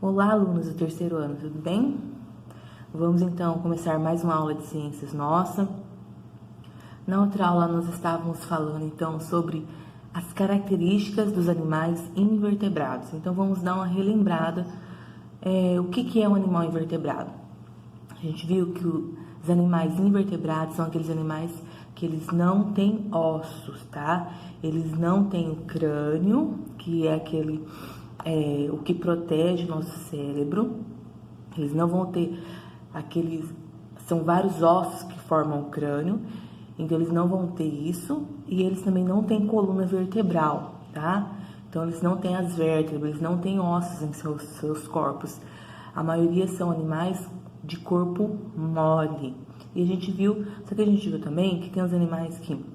Olá, alunos do terceiro ano, tudo bem? Vamos então começar mais uma aula de ciências nossa. Na outra aula nós estávamos falando então sobre as características dos animais invertebrados. Então vamos dar uma relembrada o que é um animal invertebrado. A gente viu que os animais invertebrados são aqueles animais que eles não têm ossos, tá? Eles não têm o crânio, que é aquele o que protege o nosso cérebro. Eles não vão ter são vários ossos que formam o crânio, então eles não vão ter isso, e eles também não têm coluna vertebral, tá? Então eles não têm as vértebras, eles não têm ossos em seus corpos. A maioria são animais de corpo mole. E a gente viu, só que a gente viu também que tem os animais que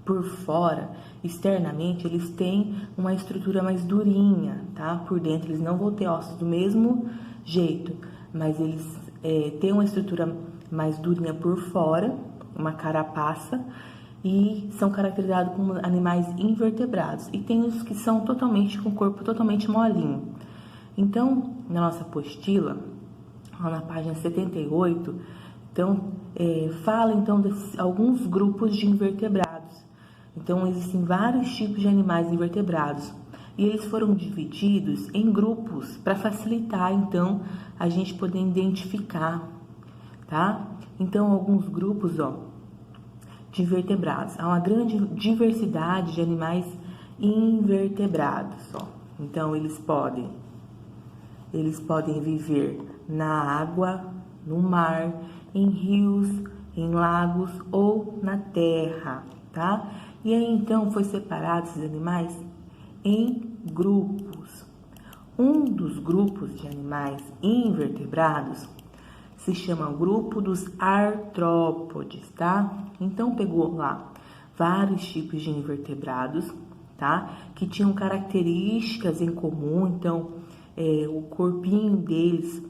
por fora, externamente, eles têm uma estrutura mais durinha, tá? Por dentro eles não vão ter ossos do mesmo jeito, mas eles têm uma estrutura mais durinha por fora, uma carapaça, e são caracterizados como animais invertebrados. E tem os que são totalmente com o corpo totalmente molinho. Então, na nossa apostila, lá na página 78, então, fala então de alguns grupos de invertebrados. Então, existem vários tipos de animais invertebrados e eles foram divididos em grupos para facilitar, então, a gente poder identificar, tá? Então, alguns grupos, de invertebrados. Há uma grande diversidade de animais invertebrados, Então, eles podem viver na água, no mar, em rios, em lagos ou na terra, tá? E aí, então, foi separado esses animais em grupos. Um dos grupos de animais invertebrados se chama o grupo dos artrópodes, tá? Então, pegou lá vários tipos de invertebrados, tá? Que tinham características em comum, então, o corpinho deles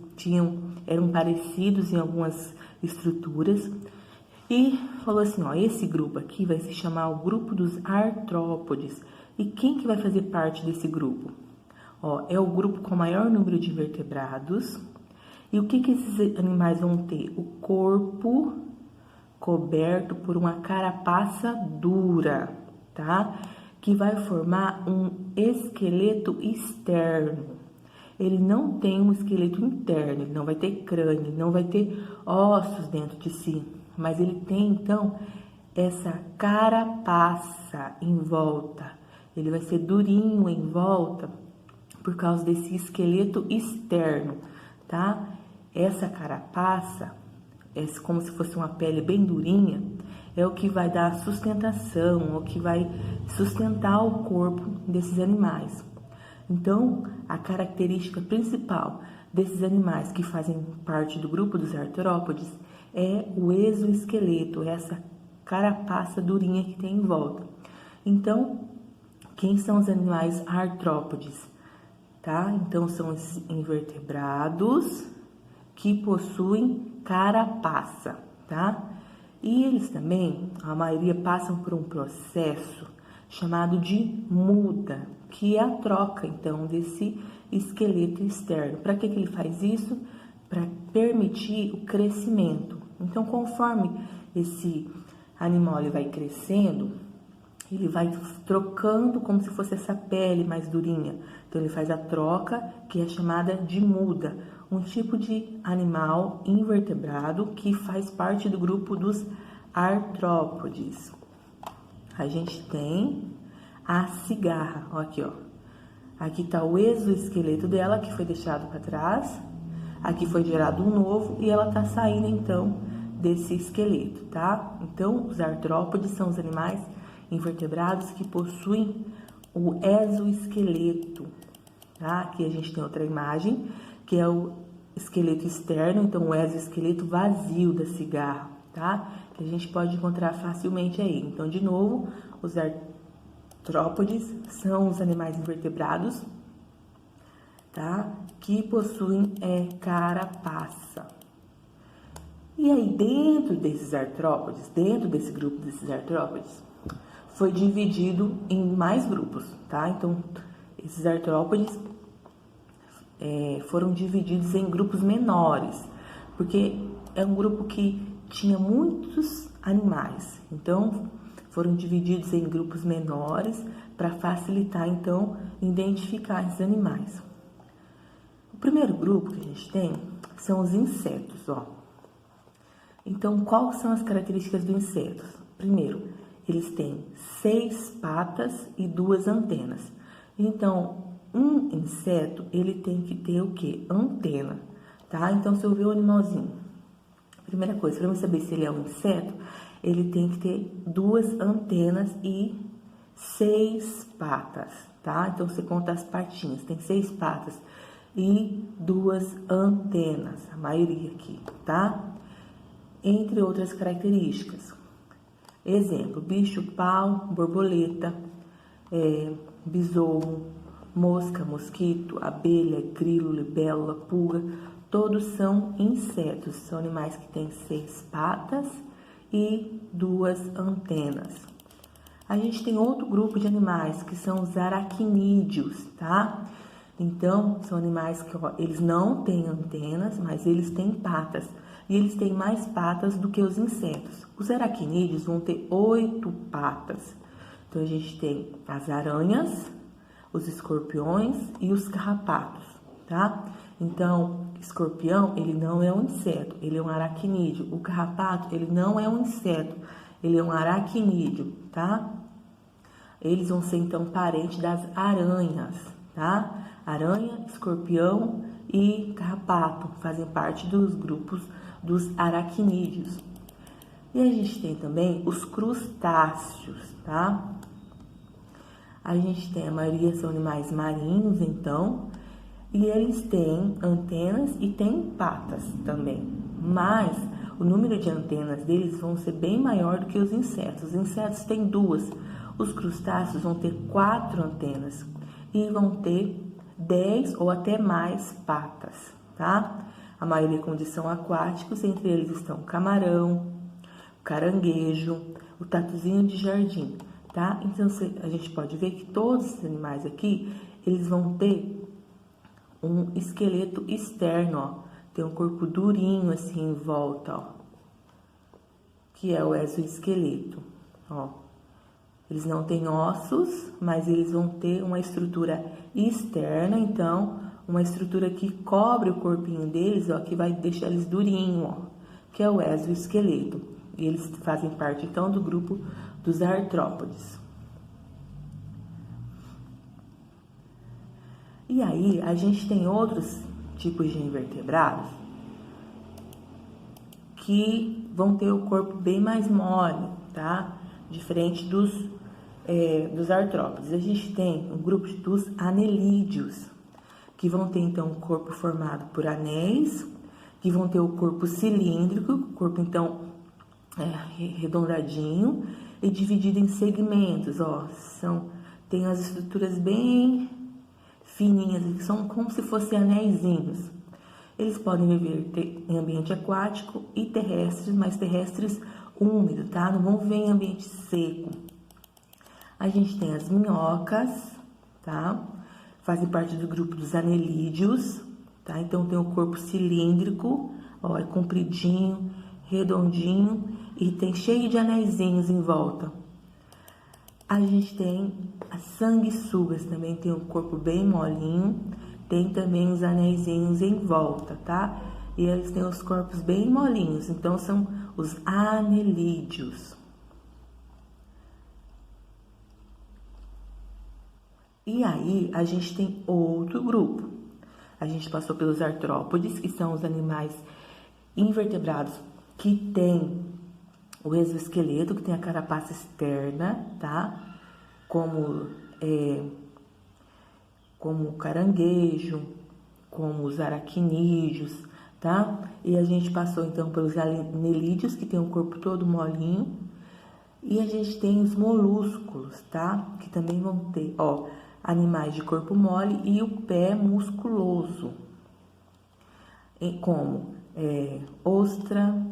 eram parecidos em algumas estruturas. E falou assim, esse grupo aqui vai se chamar o grupo dos artrópodes. E quem que vai fazer parte desse grupo? É o grupo com o maior número de vertebrados. E o que esses animais vão ter? O corpo coberto por uma carapaça dura, tá? Que vai formar um esqueleto externo. Ele não tem um esqueleto interno, ele não vai ter crânio, ele não vai ter ossos dentro de si. Mas ele tem, então, essa carapaça em volta. Ele vai ser durinho em volta por causa desse esqueleto externo, tá? Essa carapaça, como se fosse uma pele bem durinha, é o que vai dar sustentação, é o que vai sustentar o corpo desses animais. Então, a característica principal desses animais que fazem parte do grupo dos artrópodes é o exoesqueleto, essa carapaça durinha que tem em volta. Então, quem são os animais artrópodes? Tá? Então, são os invertebrados que possuem carapaça, tá? E eles também, a maioria, passam por um processo chamado de muda, que é a troca, então, desse esqueleto externo. Para que ele faz isso? Para permitir o crescimento. Então, conforme esse animal ele vai crescendo, ele vai trocando como se fosse essa pele mais durinha. Então, ele faz a troca, que é chamada de muda, um tipo de animal invertebrado que faz parte do grupo dos artrópodes. A gente tem a cigarra, aqui, Aqui está o exoesqueleto dela, que foi deixado para trás. Aqui foi gerado um novo e ela está saindo, então, desse esqueleto, tá? Então, os artrópodes são os animais invertebrados que possuem o exoesqueleto, tá? Aqui a gente tem outra imagem, que é o esqueleto externo, então o exoesqueleto vazio da cigarra, tá? Que a gente pode encontrar facilmente aí. Então, de novo, os artrópodes são os animais invertebrados, tá? Que possuem carapaça. E aí, dentro desses artrópodes, dentro desse grupo desses artrópodes, foi dividido em mais grupos, tá? Então, esses artrópodes foram divididos em grupos menores, porque é um grupo que tinha muitos animais, então foram divididos em grupos menores para facilitar, então, identificar esses animais. O primeiro grupo que a gente tem são os insetos, ó. Então, quais são as características do inseto? Primeiro, eles têm 6 patas e 2 antenas. Então, um inseto, ele tem que ter o quê? Antena, tá? Então, se eu ver um animalzinho, primeira coisa, para eu saber se ele é um inseto, ele tem que ter 2 antenas e 6 patas, tá? Então, você conta as patinhas, tem 6 patas e 2 antenas, a maioria aqui, tá? Entre outras características. Exemplo, bicho-pau, borboleta, besouro, mosca, mosquito, abelha, grilo, libélula, pulga, todos são insetos, são animais que têm 6 patas e 2 antenas. A gente tem outro grupo de animais que são os aracnídeos, tá? Então, são animais que eles não têm antenas, mas eles têm patas. E eles têm mais patas do que os insetos. Os aracnídeos vão ter 8 patas. Então, a gente tem as aranhas, os escorpiões e os carrapatos, tá? Então, escorpião, ele não é um inseto, ele é um aracnídeo. O carrapato, ele não é um inseto, ele é um aracnídeo, tá? Eles vão ser, então, parentes das aranhas, tá? Aranha, escorpião e carrapato fazem parte dos grupos dos aracnídeos. E a gente tem também os crustáceos, tá? A gente tem, a maioria são animais marinhos, então, e eles têm antenas e têm patas também. Mas o número de antenas deles vão ser bem maior do que os insetos. Os insetos têm 2, os crustáceos vão ter 4 antenas e vão ter 10 ou até mais patas, tá? A maioria condição aquáticos, entre eles estão o camarão, o caranguejo, o tatuzinho de jardim, tá? Então, a gente pode ver que todos esses animais aqui, eles vão ter um esqueleto externo, ó. Tem um corpo durinho assim em volta, ó, que é o exoesqueleto, ó. Eles não têm ossos, mas eles vão ter uma estrutura externa, então, uma estrutura que cobre o corpinho deles, ó, que vai deixar eles durinhos, ó, que é o exoesqueleto. E eles fazem parte, então, do grupo dos artrópodes. E aí, a gente tem outros tipos de invertebrados que vão ter o corpo bem mais mole, tá? Diferente dos artrópodes. A gente tem um grupo dos anelídeos, que vão ter, então, um corpo formado por anéis, que vão ter o corpo cilíndrico, o corpo, então, arredondadinho e dividido em segmentos, ó. Tem as estruturas bem fininhas, que são como se fossem anéisinhos. Eles podem viver em ambiente aquático e terrestres, mas terrestres úmido, tá? Não vão viver em ambiente seco. A gente tem as minhocas, tá? Fazem parte do grupo dos anelídeos, tá? Então, tem o corpo cilíndrico, ó, é compridinho, redondinho e tem cheio de anéisinhos em volta. A gente tem as sanguessugas, também tem o corpo bem molinho, tem também os anéisinhos em volta, tá? E eles têm os corpos bem molinhos, então são os anelídeos. E aí, a gente tem outro grupo. A gente passou pelos artrópodes, que são os animais invertebrados que têm o exoesqueleto, que tem a carapaça externa, tá? Como o caranguejo, como os aracnídeos, tá? E a gente passou, então, pelos anelídeos, que tem o corpo todo molinho. E a gente tem os molúsculos, tá? Que também vão ter, ó, animais de corpo mole e o pé musculoso, como ostra,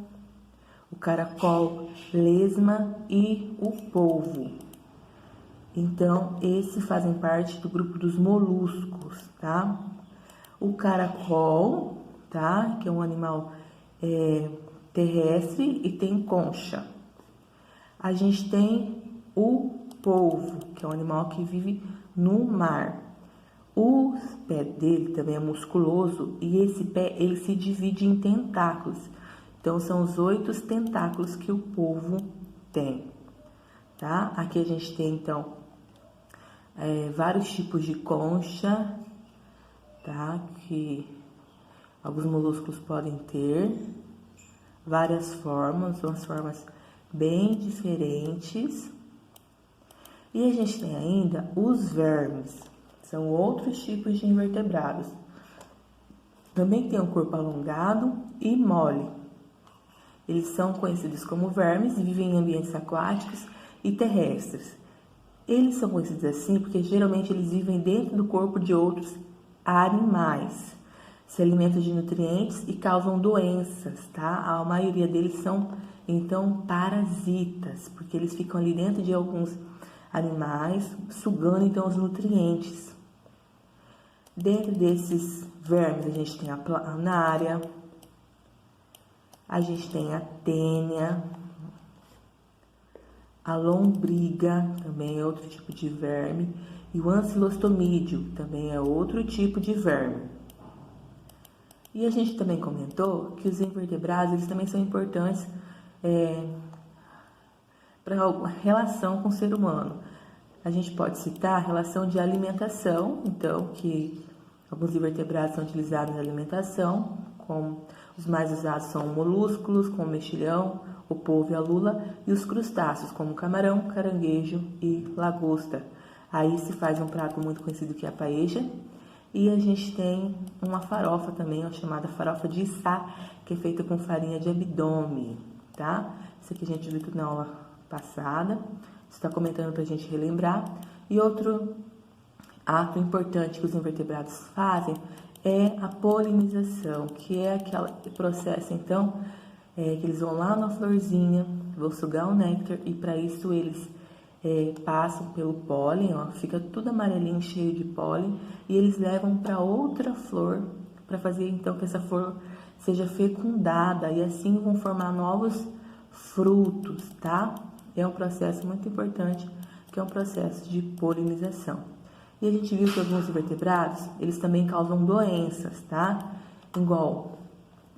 o caracol, lesma e o polvo. Então, esses fazem parte do grupo dos moluscos, tá? o caracol, tá? Que é um animal terrestre e tem concha. A gente tem o polvo, que é um animal que vive no mar. O pé dele também é musculoso e esse pé ele se divide em tentáculos. Então são os 8 tentáculos que o polvo tem, tá? Aqui a gente tem então vários tipos de concha, tá? Que alguns moluscos podem ter várias formas, umas formas bem diferentes. E a gente tem ainda os vermes, são outros tipos de invertebrados. Também tem um corpo alongado e mole. Eles são conhecidos como vermes e vivem em ambientes aquáticos e terrestres. Eles são conhecidos assim porque geralmente eles vivem dentro do corpo de outros animais, se alimentam de nutrientes e causam doenças, tá? A maioria deles são então parasitas, porque eles ficam ali dentro de alguns animais, sugando então os nutrientes. Dentro desses vermes a gente tem a planária, a gente tem a tênia, a lombriga, também é outro tipo de verme, e o ancilostomídeo, também é outro tipo de verme. E a gente também comentou que os invertebrados, eles também são importantes para a relação com o ser humano. A gente pode citar a relação de alimentação, então, que alguns invertebrados são utilizados na alimentação, como os mais usados são molúsculos, como o mexilhão, o polvo e a lula, e os crustáceos, como camarão, caranguejo e lagosta. Aí se faz um prato muito conhecido que é a paella, e a gente tem uma farofa também, chamada farofa de içá, que é feita com farinha de abdômen, tá? Isso aqui a gente viu tudo na aula passada, está comentando para a gente relembrar. E outro ato importante que os invertebrados fazem é a polinização, que é aquele processo, então, que eles vão lá na florzinha, vão sugar o néctar e para isso eles passam pelo pólen, ó, fica tudo amarelinho, cheio de pólen, e eles levam para outra flor para fazer então que essa flor seja fecundada e assim vão formar novos frutos, tá? É um processo muito importante, que é um processo de polinização. E a gente viu que alguns invertebrados, eles também causam doenças, tá? Igual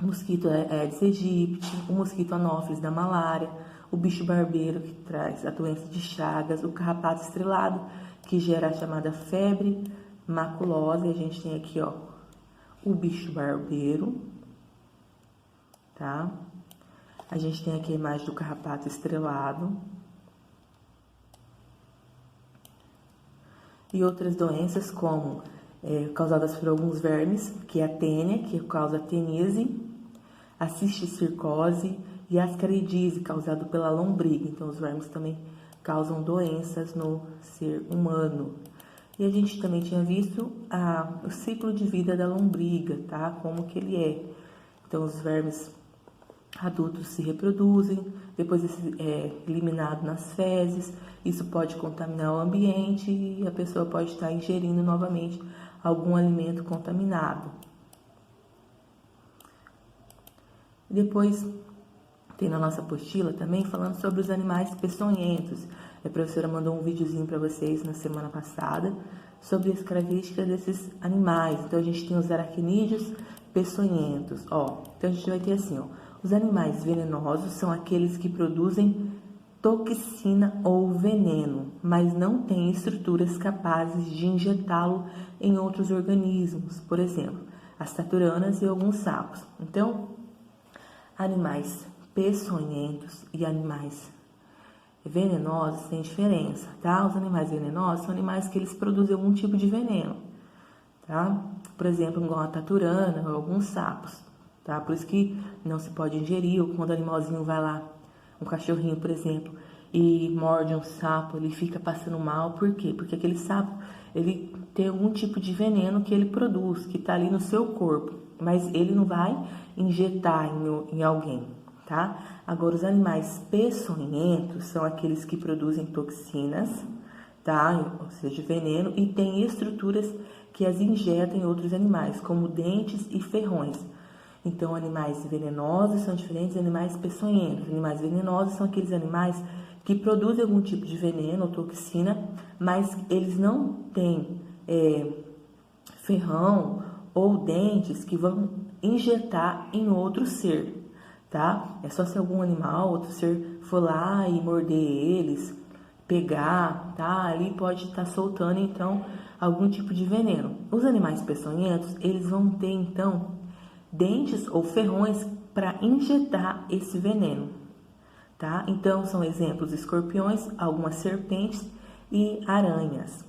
o mosquito Aedes aegypti, o mosquito anófeles da malária, o bicho barbeiro, que traz a doença de Chagas, o carrapato estrelado, que gera a chamada febre maculosa. E a gente tem aqui, ó, o bicho barbeiro, tá? A gente tem aqui a imagem do carrapato estrelado. E outras doenças como causadas por alguns vermes, que é a tênia, que causa teníase, a cisticircose e a ascaridise, causado pela lombriga. Então, os vermes também causam doenças no ser humano. E a gente também tinha visto o ciclo de vida da lombriga, tá? Como que ele é. Então, os vermes adultos se reproduzem, depois é eliminado nas fezes, isso pode contaminar o ambiente e a pessoa pode estar ingerindo novamente algum alimento contaminado. Depois tem na nossa apostila também falando sobre os animais peçonhentos. A professora mandou um videozinho para vocês na semana passada sobre as características desses animais. Então a gente tem os aracnídeos peçonhentos, ó. Então a gente vai ter assim, ó, os animais venenosos são aqueles que produzem toxina ou veneno, mas não têm estruturas capazes de injetá-lo em outros organismos, por exemplo, as taturanas e alguns sapos. Então, animais peçonhentos e animais venenosos têm diferença, tá? Os animais venenosos são animais que eles produzem algum tipo de veneno, tá? Por exemplo, igual a taturana ou alguns sapos, tá? Por isso que não se pode ingerir, ou quando o animalzinho vai lá, um cachorrinho, por exemplo, e morde um sapo, ele fica passando mal. Por quê? Porque aquele sapo, ele tem algum tipo de veneno que ele produz, que tá ali no seu corpo, mas ele não vai injetar em alguém, tá? Agora, os animais peçonhentos são aqueles que produzem toxinas, tá? Ou seja, veneno, e tem estruturas que as injetam em outros animais, como dentes e ferrões. Então, animais venenosos são diferentes de animais peçonhentos. Animais venenosos são aqueles animais que produzem algum tipo de veneno ou toxina, mas eles não têm ferrão ou dentes que vão injetar em outro ser, tá? É só se algum animal, outro ser, for lá e morder eles, pegar, tá? Ali pode estar soltando, então, algum tipo de veneno. Os animais peçonhentos, eles vão ter, então, dentes ou ferrões para injetar esse veneno, tá? Então, são exemplos escorpiões, algumas serpentes e aranhas.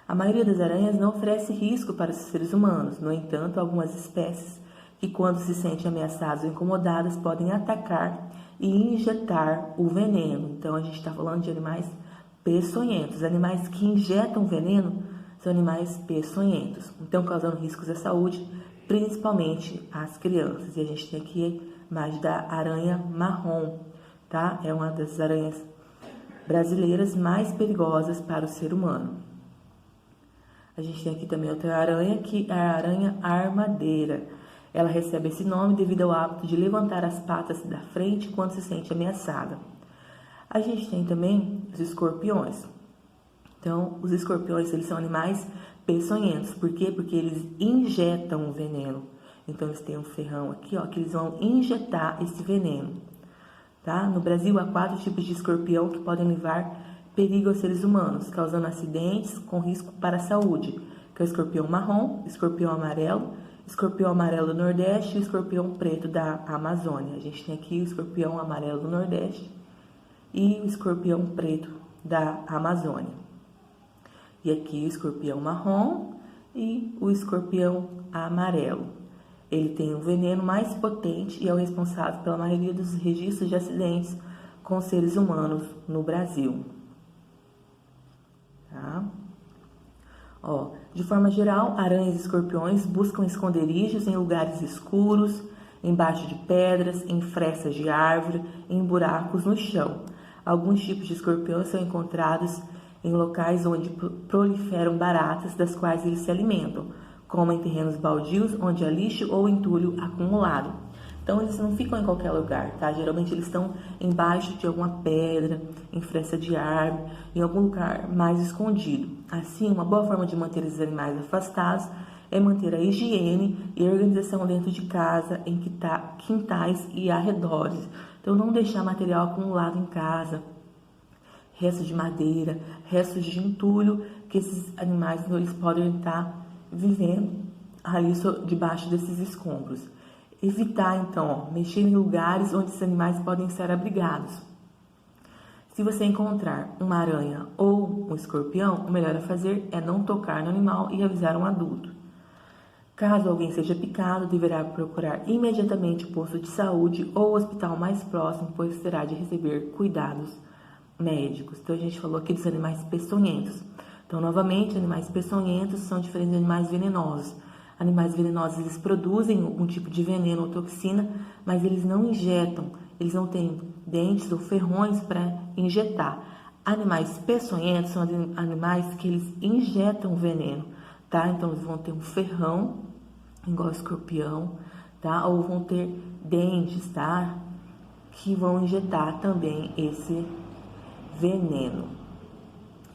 A maioria das aranhas não oferece risco para os seres humanos. No entanto, algumas espécies que, quando se sentem ameaçadas ou incomodadas, podem atacar e injetar o veneno. Então, a gente está falando de animais peçonhentos. Animais que injetam veneno são animais peçonhentos. Então, causando riscos à saúde, principalmente às crianças. E a gente tem aqui a imagem da aranha marrom, tá? É uma das aranhas brasileiras mais perigosas para o ser humano. A gente tem aqui também outra aranha, que é a aranha armadeira. Ela recebe esse nome devido ao hábito de levantar as patas da frente quando se sente ameaçada. A gente tem também os escorpiões. Então, os escorpiões, eles são animais peçonhentos. Por quê? Porque eles injetam o veneno. Então, eles têm um ferrão aqui, ó, que eles vão injetar esse veneno. Tá? No Brasil, há 4 tipos de escorpião que podem levar perigo aos seres humanos, causando acidentes com risco para a saúde, que é o escorpião marrom, escorpião amarelo do Nordeste e o escorpião preto da Amazônia. A gente tem aqui o escorpião amarelo do Nordeste e o escorpião preto da Amazônia. E aqui o escorpião marrom e o escorpião amarelo. Ele tem um veneno mais potente e é o responsável pela maioria dos registros de acidentes com seres humanos no Brasil. Tá? Ó, de forma geral, aranhas e escorpiões buscam esconderijos em lugares escuros, embaixo de pedras, em frestas de árvore, em buracos no chão. Alguns tipos de escorpiões são encontrados em locais onde proliferam baratas, das quais eles se alimentam, como em terrenos baldios, onde há lixo ou entulho acumulado. Então, eles não ficam em qualquer lugar, tá? Geralmente, eles estão embaixo de alguma pedra, em fresta de árvore, em algum lugar mais escondido. Assim, uma boa forma de manter esses animais afastados é manter a higiene e a organização dentro de casa, em quintais e arredores. Então, não deixar material acumulado em casa, restos de madeira, restos de entulho, que esses animais, então, eles podem estar vivendo ali debaixo desses escombros. Evitar, então, mexer em lugares onde esses animais podem ser abrigados. Se você encontrar uma aranha ou um escorpião, o melhor a fazer é não tocar no animal e avisar um adulto. Caso alguém seja picado, deverá procurar imediatamente o posto de saúde ou o hospital mais próximo, pois terá de receber cuidados médicos. Então, a gente falou aqui dos animais peçonhentos. Então, novamente, animais peçonhentos são diferentes de animais venenosos. Animais venenosos, eles produzem algum tipo de veneno ou toxina, mas eles não injetam, eles não têm dentes ou ferrões para injetar. Animais peçonhentos são animais que eles injetam veneno, tá? Então, eles vão ter um ferrão, igual escorpião, tá? Ou vão ter dentes, tá? Que vão injetar também esse veneno.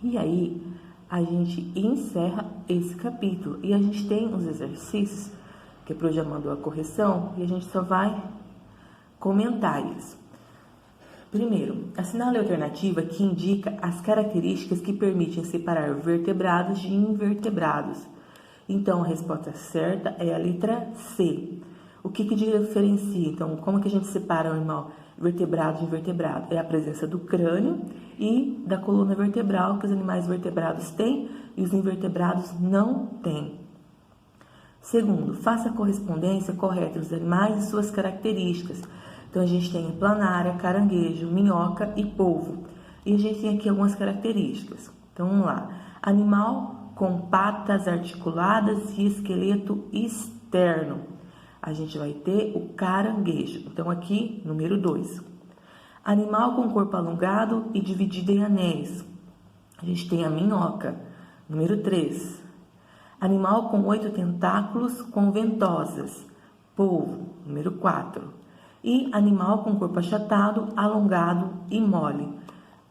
E aí, a gente encerra esse capítulo e a gente tem uns exercícios que a Pro já mandou a correção e a gente só vai comentar eles. Primeiro, assinale a alternativa que indica as características que permitem separar vertebrados de invertebrados. Então, a resposta certa é a letra C. O que diferencia? Então, como que a gente separa o animal vertebrado de invertebrado? É a presença do crânio e da coluna vertebral que os animais vertebrados têm e os invertebrados não têm. Segundo, faça a correspondência correta dos animais e suas características. Então, a gente tem planária, caranguejo, minhoca e polvo. E a gente tem aqui algumas características. Então, vamos lá. Animal com patas articuladas e esqueleto externo. A gente vai ter o caranguejo. Então, aqui, número 2. Animal com corpo alongado e dividido em anéis. A gente tem a minhoca. Número 3. Animal com 8 tentáculos com ventosas, polvo, número 4. E animal com corpo achatado, alongado e mole,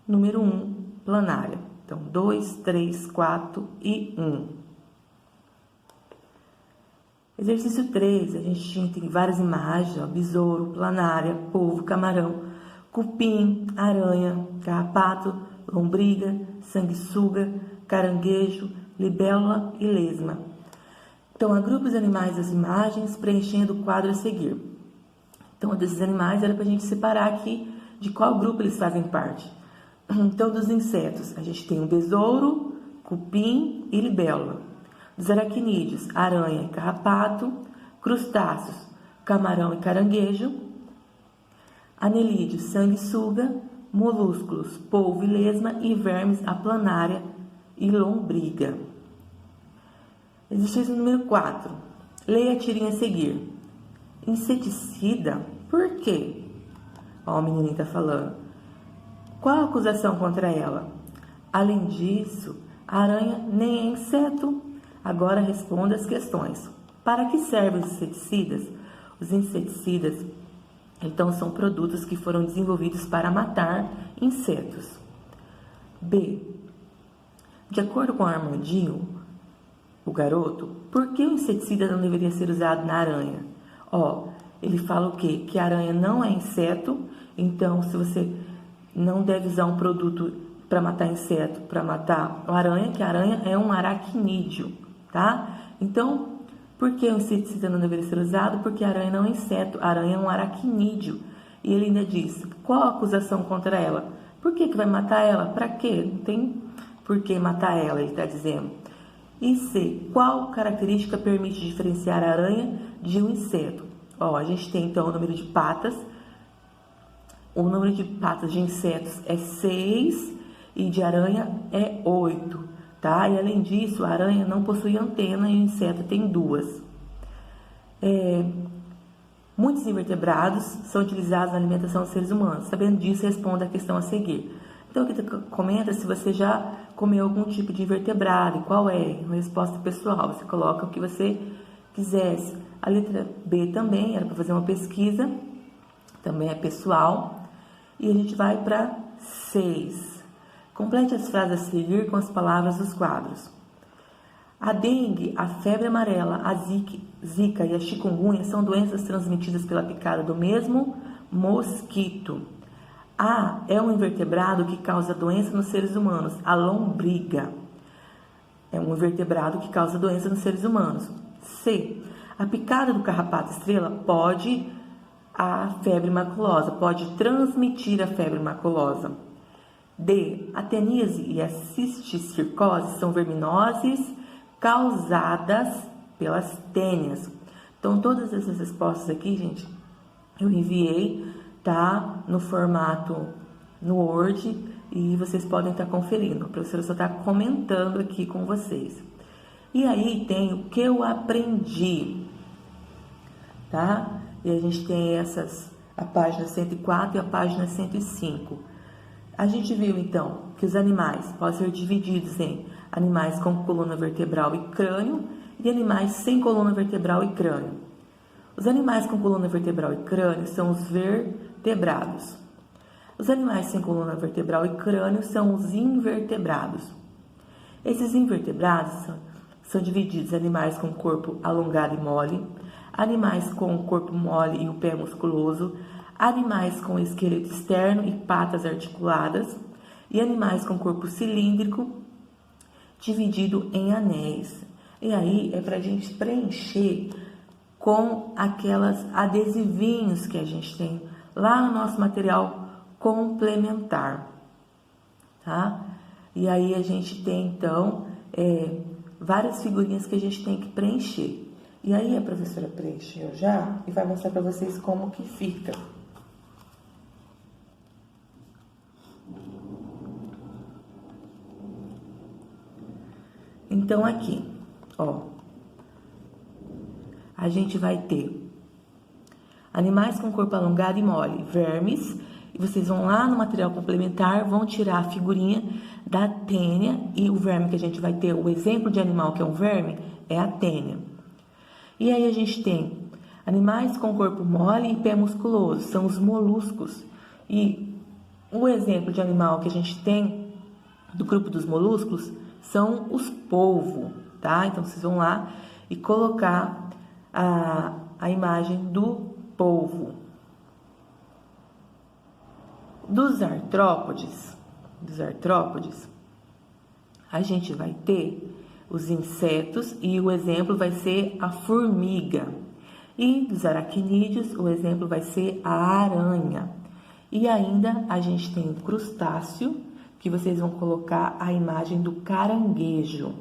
número 1, planária. Então, 2, 3, 4 e 1. Exercício 3, a gente tem várias imagens, ó, besouro, planária, polvo, camarão, cupim, aranha, carrapato, lombriga, sanguessuga, caranguejo, libélula e lesma. Então, agrupe os animais das imagens, preenchendo o quadro a seguir. Então, desses animais era para a gente separar aqui de qual grupo eles fazem parte. Então, dos insetos, a gente tem o besouro, cupim e libélula. Dos aracnídeos, aranha e carrapato. Crustáceos, camarão e caranguejo. Anelídeos, sanguessuga. Molúsculos, polvo e lesma. E vermes, a planária e lombriga. Exercício número 4. Leia a tirinha a seguir. Inseticida? Por quê? Ó, o menininho tá falando. Qual a acusação contra ela? Além disso, a aranha nem é inseto. Agora responda as questões. Para que servem os inseticidas? Os inseticidas, então, são produtos que foram desenvolvidos para matar insetos. B. De acordo com Armandinho, o garoto, por que o inseticida não deveria ser usado na aranha? Ó, ele fala o quê? Que a aranha não é inseto, então se você não deve usar um produto para matar inseto, para matar a aranha, que a aranha é um aracnídeo, tá? Então, por que o inseticida não deveria ser usado? Porque a aranha não é inseto, a aranha é um aracnídeo. E ele ainda diz, qual a acusação contra ela? Por que vai matar ela? Para quê? Não tem por que matar ela, ele está dizendo. E C, qual característica permite diferenciar a aranha de um inseto? Ó, a gente tem então o número de patas. O número de patas de insetos é 6 e de aranha é 8, tá? E além disso, a aranha não possui antena e o inseto tem 2. Muitos invertebrados são utilizados na alimentação dos seres humanos. Sabendo disso, responda a questão a seguir. Então, aqui comenta se você já comeu algum tipo de invertebrado e qual é. Uma resposta pessoal, você coloca o que você quisesse. A letra B também era para fazer uma pesquisa, também é pessoal. E a gente vai para 6. Complete as frases a seguir com as palavras dos quadros. A dengue, a febre amarela, a zika e a chikungunya são doenças transmitidas pela picada do mesmo mosquito. A é um invertebrado que causa doença nos seres humanos. A lombriga é um invertebrado que causa doença nos seres humanos. C. A picada do carrapato estrela pode transmitir a febre maculosa. D. A teníase e a cisticircose são verminoses causadas pelas tênias. Então, todas essas respostas aqui, gente, eu enviei, tá? No formato no Word e vocês podem estar conferindo. A professora só está comentando aqui com vocês. E aí tem o que eu aprendi, tá? E a gente tem a página 104 e a página 105. A gente viu, então, que os animais podem ser divididos em animais com coluna vertebral e crânio e animais sem coluna vertebral e crânio. Os animais com coluna vertebral e crânio são os vertebrados. Os animais sem coluna vertebral e crânio são os invertebrados. Esses invertebrados são divididos em animais com corpo alongado e mole, animais com o corpo mole e o pé musculoso, animais com esqueleto externo e patas articuladas, e animais com corpo cilíndrico, dividido em anéis. E aí é para a gente preencher com aquelas adesivinhos que a gente tem lá no nosso material complementar, tá? E aí a gente tem, então, várias figurinhas que a gente tem que preencher. E aí a professora preencheu já e vai mostrar para vocês como que fica. Então, aqui, ó, a gente vai ter animais com corpo alongado e mole, vermes, e vocês vão lá no material complementar, vão tirar a figurinha da tênia, e o verme que a gente vai ter, o exemplo de animal que é um verme, é a tênia. E aí a gente tem animais com corpo mole e pé musculoso, são os moluscos. E o exemplo de animal que a gente tem do grupo dos moluscos são os polvo, tá? Então vocês vão lá e colocar a imagem do polvo. Dos artrópodes, a gente vai ter os insetos e o exemplo vai ser a formiga. E dos aracnídeos, o exemplo vai ser a aranha. E ainda a gente tem o crustáceo, que vocês vão colocar a imagem do caranguejo,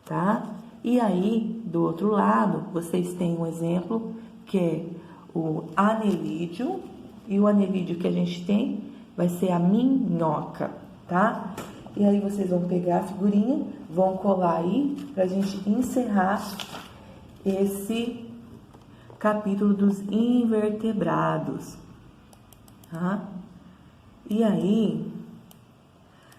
tá? E aí, do outro lado, vocês têm um exemplo que é o anelídeo, e o anelídeo que a gente tem vai ser a minhoca, tá? E aí vocês vão pegar a figurinha, vão colar aí pra gente encerrar esse capítulo dos invertebrados, tá? E aí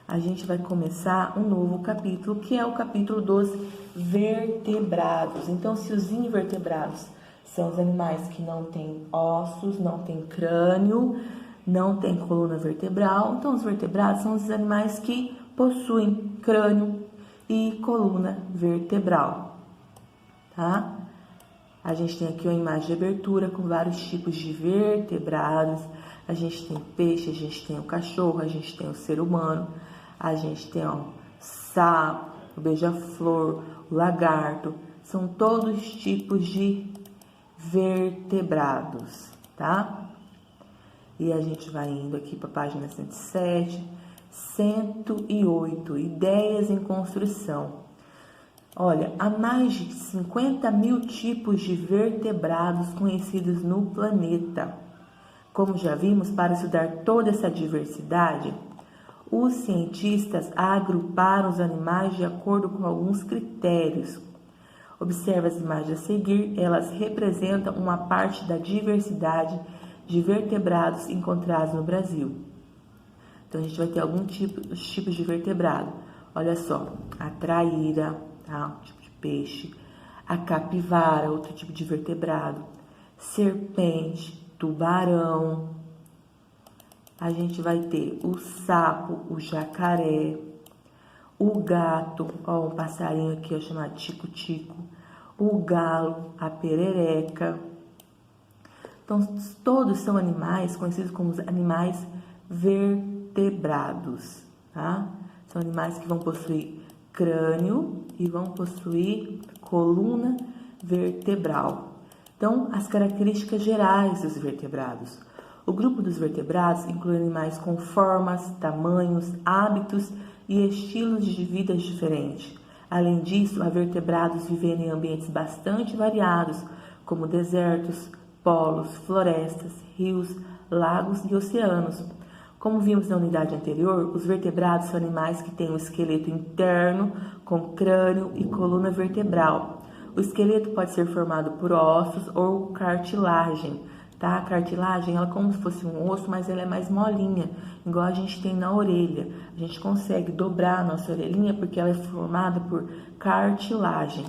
a gente vai começar um novo capítulo, que é o capítulo dos vertebrados. Então, se os invertebrados são os animais que não têm ossos, não têm crânio, não têm coluna vertebral, então os vertebrados são os animais que possuem crânio e coluna vertebral, tá? A gente tem aqui uma imagem de abertura com vários tipos de vertebrados. A gente tem peixe, a gente tem o cachorro, a gente tem o ser humano, a gente tem o sapo, o beija-flor, o lagarto. São todos tipos de vertebrados, tá? E a gente vai indo aqui para a página 107, 108, ideias em construção. Olha, há mais de 50 mil tipos de vertebrados conhecidos no planeta. Como já vimos, para estudar toda essa diversidade, os cientistas agruparam os animais de acordo com alguns critérios. Observe as imagens a seguir, elas representam uma parte da diversidade de vertebrados encontrados no Brasil. Então, a gente vai ter alguns tipos de vertebrado. Olha só, a traíra, tá? Um tipo de peixe. A capivara, outro tipo de vertebrado. Serpente, tubarão. A gente vai ter o sapo, o jacaré. O gato, ó, um passarinho aqui, ó, chamado tico-tico. O galo, a perereca. Então, todos são animais conhecidos como animais vertebrados, tá? São animais que vão possuir crânio e vão possuir coluna vertebral. Então, as características gerais dos vertebrados. O grupo dos vertebrados inclui animais com formas, tamanhos, hábitos e estilos de vida diferentes. Além disso, há vertebrados vivendo em ambientes bastante variados, como desertos, polos, florestas, rios, lagos e oceanos. Como vimos na unidade anterior, os vertebrados são animais que têm um esqueleto interno com crânio e coluna vertebral. O esqueleto pode ser formado por ossos ou cartilagem, tá? A cartilagem ela é como se fosse um osso, mas ela é mais molinha, igual a gente tem na orelha. A gente consegue dobrar a nossa orelhinha porque ela é formada por cartilagem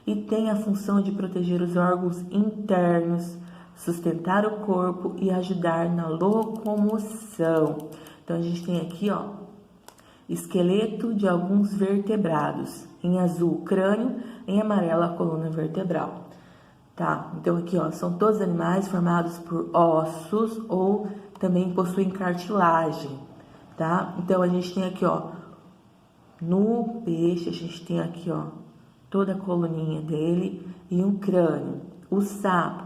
e tem a função de proteger os órgãos internos, sustentar o corpo e ajudar na locomoção. Então, a gente tem aqui, ó, esqueleto de alguns vertebrados. Em azul, crânio, em amarelo, a coluna vertebral. Tá? Então, aqui, ó, são todos animais formados por ossos ou também possuem cartilagem, tá? Então, a gente tem aqui, ó, no peixe, a gente tem aqui, ó, toda a coluninha dele e um crânio. O sapo,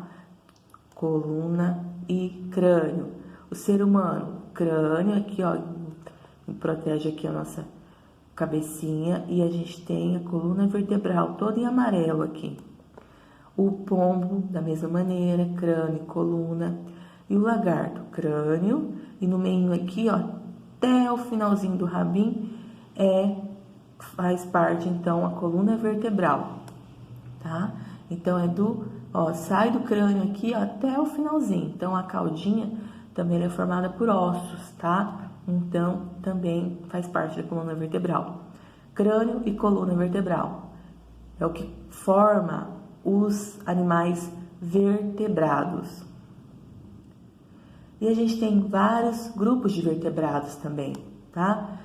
coluna e crânio. O ser humano, crânio, aqui, ó, protege aqui a nossa cabecinha e a gente tem a coluna vertebral toda em amarelo aqui. O pombo, da mesma maneira, crânio e coluna. E o lagarto, crânio, e no meio aqui, ó, até o finalzinho do rabinho, faz parte, então, a coluna vertebral, tá? Então, ó, sai do crânio aqui, ó, até o finalzinho. Então, a caudinha também é formada por ossos, tá? Então, também faz parte da coluna vertebral. Crânio e coluna vertebral é o que forma os animais vertebrados. E a gente tem vários grupos de vertebrados também, tá?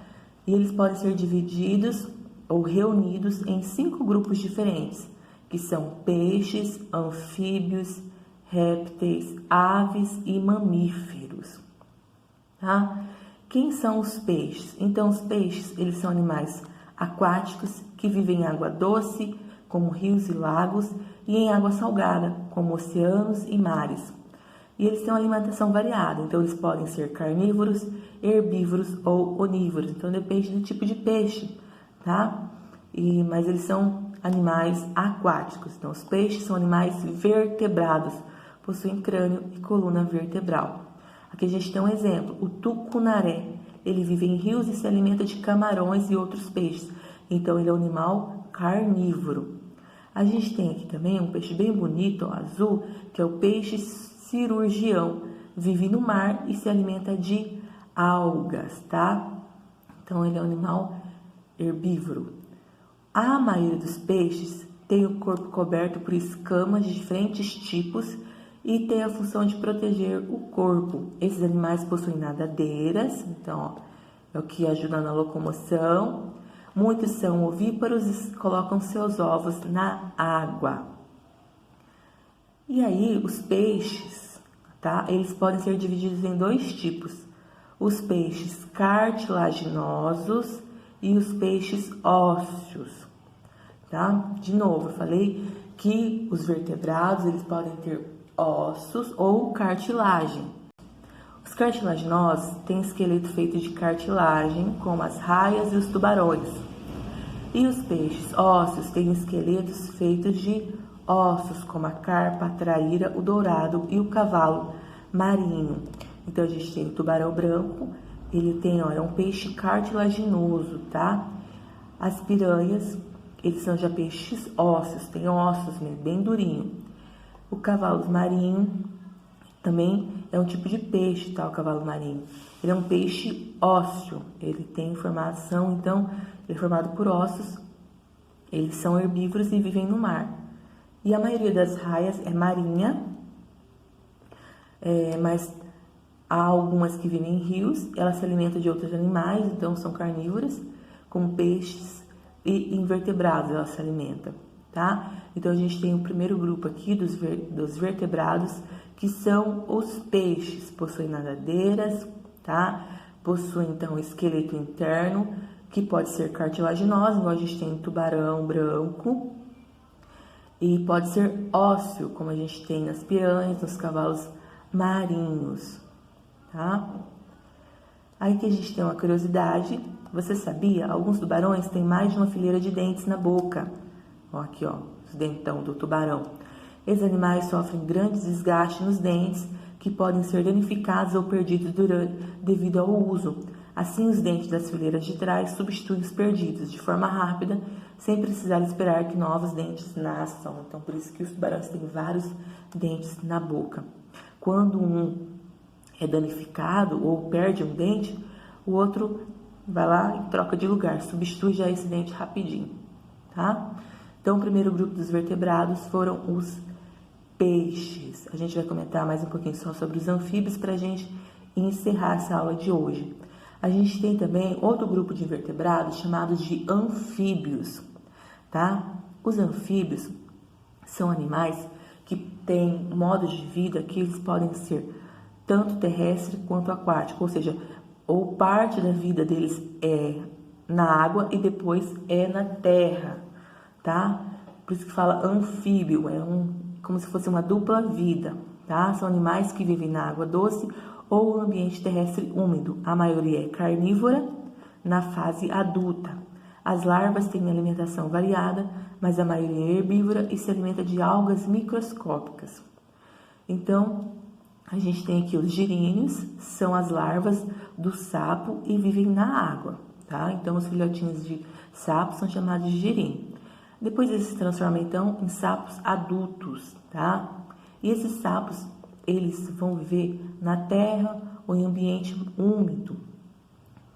E eles podem ser divididos ou reunidos em 5 grupos diferentes, que são peixes, anfíbios, répteis, aves e mamíferos, tá? Quem são os peixes? Então, os peixes, eles são animais aquáticos que vivem em água doce, como rios e lagos, e em água salgada, como oceanos e mares. E eles têm uma alimentação variada, então eles podem ser carnívoros, herbívoros ou onívoros, então depende do tipo de peixe, tá? Mas eles são animais aquáticos, então os peixes são animais vertebrados, possuem crânio e coluna vertebral. Aqui a gente tem um exemplo, o tucunaré, ele vive em rios e se alimenta de camarões e outros peixes, então ele é um animal carnívoro. A gente tem aqui também um peixe bem bonito, ó, azul, que é o peixe cirurgião, vive no mar e se alimenta de algas, tá? Então ele é um animal herbívoro. A maioria dos peixes tem o corpo coberto por escamas de diferentes tipos e tem a função de proteger o corpo. Esses animais possuem nadadeiras, então ó, é o que ajuda na locomoção. Muitos são ovíparos e colocam seus ovos na água. E aí, os peixes, tá? Eles podem ser divididos em 2 tipos. Os peixes cartilaginosos e os peixes ósseos, tá? De novo, eu falei que os vertebrados, eles podem ter ossos ou cartilagem. Os cartilaginosos têm esqueleto feito de cartilagem, como as raias e os tubarões. E os peixes ósseos têm esqueletos feitos de ossos, como a carpa, a traíra, o dourado e o cavalo marinho. Então, a gente tem o tubarão branco, ele tem, ó, é um peixe cartilaginoso, tá? As piranhas, eles são já peixes ósseos, tem ossos mesmo, bem durinho. O cavalo marinho também é um tipo de peixe, tá? O cavalo marinho. Ele é um peixe ósseo, ele tem formação, então, ele é formado por ossos, eles são herbívoros e vivem no mar. E a maioria das raias é marinha, mas há algumas que vivem em rios, elas se alimentam de outros animais, então são carnívoras, como peixes e invertebrados elas se alimentam, tá? Então a gente tem o primeiro grupo aqui dos vertebrados, que são os peixes, possuem nadadeiras, tá? Possuem então esqueleto interno, que pode ser cartilaginoso, igual a gente tem tubarão branco, e pode ser ósseo, como a gente tem nas piranhas, nos cavalos marinhos, tá? Aí que a gente tem uma curiosidade, você sabia? Alguns tubarões têm mais de uma fileira de dentes na boca. Ó, aqui, ó, os dentão do tubarão. Esses animais sofrem grandes desgastes nos dentes, que podem ser danificados ou perdidos devido ao uso. Assim, os dentes das fileiras de trás substituem os perdidos de forma rápida, sem precisar esperar que novos dentes nasçam. Então, por isso que os tubarões têm vários dentes na boca. Quando um é danificado ou perde um dente, o outro vai lá e troca de lugar, substitui já esse dente rapidinho, tá? Então, o primeiro grupo dos vertebrados foram os peixes. A gente vai comentar mais um pouquinho só sobre os anfíbios para a gente encerrar essa aula de hoje. A gente tem também outro grupo de invertebrados chamados de anfíbios, tá? Os anfíbios são animais que têm modos de vida que eles podem ser tanto terrestre quanto aquático, ou seja, ou parte da vida deles é na água e depois é na terra, tá? Por isso que fala anfíbio, como se fosse uma dupla vida, tá? São animais que vivem na água doce ou no ambiente terrestre úmido. A maioria é carnívora na fase adulta. As larvas têm alimentação variada, mas a maioria é herbívora e se alimenta de algas microscópicas. Então, a gente tem aqui os giríneos, são as larvas do sapo e vivem na água, tá? Então, os filhotinhos de sapo são chamados de giríneos. Depois eles se transformam, então, em sapos adultos, tá? E esses sapos, eles vão viver na terra ou em ambiente úmido,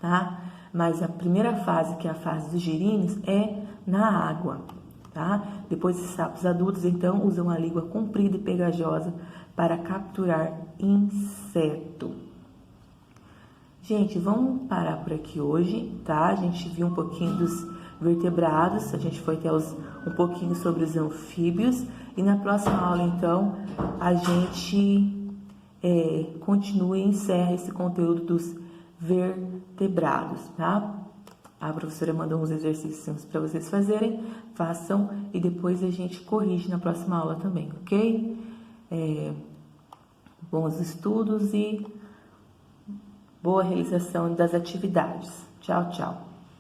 tá? Mas a primeira fase, que é a fase dos giríneos, é na água, tá? Depois, os sapos adultos, então, usam a língua comprida e pegajosa para capturar inseto. Gente, vamos parar por aqui hoje, tá? A gente viu um pouquinho dos vertebrados, a gente foi até um pouquinho sobre os anfíbios. E na próxima aula, então, a gente continua e encerra esse conteúdo dos vertebrados, tá? A professora mandou uns exercícios para vocês fazerem, façam e depois a gente corrige na próxima aula também, ok? Bons estudos e boa realização das atividades. Tchau, tchau.